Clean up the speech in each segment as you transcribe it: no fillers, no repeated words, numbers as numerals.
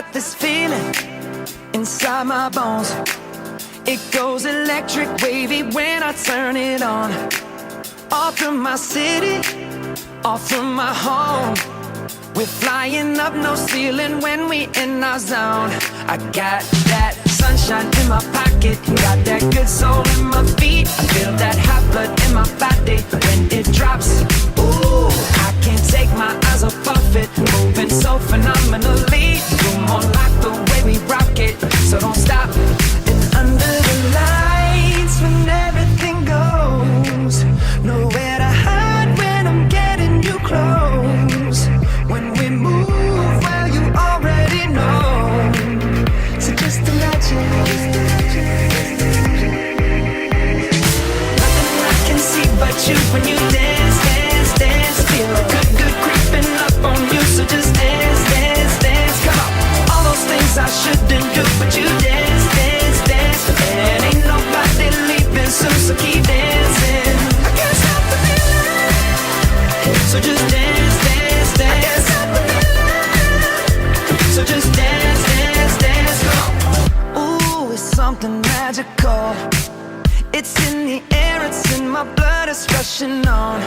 got this feeling inside my bones. It goes electric wavy when I turn it on. All through my city, all through my home. We're flying up, no ceiling when we in our zone. I got that sunshine in my pocket, got that good soul in my feet. I feel that hot blood in my body when it drops. Ooh, I can't take my eyes off of it, moving so phenomenally. You're more like the way we rock it, so don't stop. And under the lights when everything goes, nowhere to hide when I'm getting you close. When we move, well, you already know. So just imagine. Nothing I can see but you when you dance, dance, dance. Feel good, good creeping up on you. So just dance, dance, dance. Come on. All those things I shouldn't do, but you dance, dance, dance. And ain't nobody leaving soon, so keep dancing. I can't stop the feeling. So just dance, dance, dance. I can't stop the feeling. So just dance, dance, dance. Come on. Ooh, it's something magical. It's in the air, it's in my blood, it's rushing on.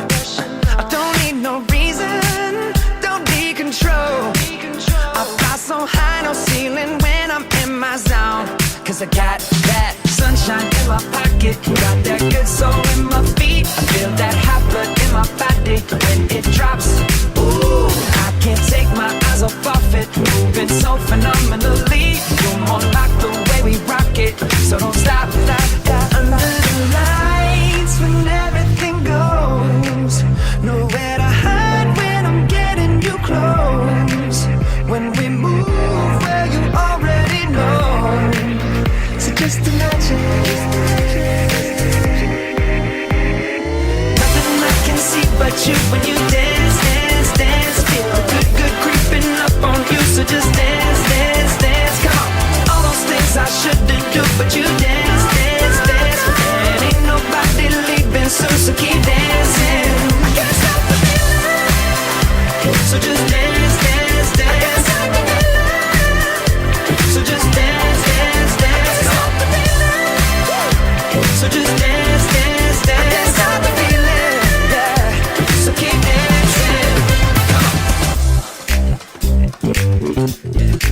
I don't need no reason, don't need control. I fly so high, no ceiling when I'm in my zone. Cause I got that sunshine in my pocket, got that good soul in my feet. I feel that hot blood in my body when it drops. Ooh, I can't take my eyes off of it, moving so phenomenally. You're more like the way we rock it, so don't stop. Under the lights when everything goes, nowhere to hide when I'm getting you close. When we move, well, you already know. So just imagine. Nothing I can see but you when you dance, dance, dance. Feel good, good creeping up on you. So just dance, dance, dance. Come on. All those things I should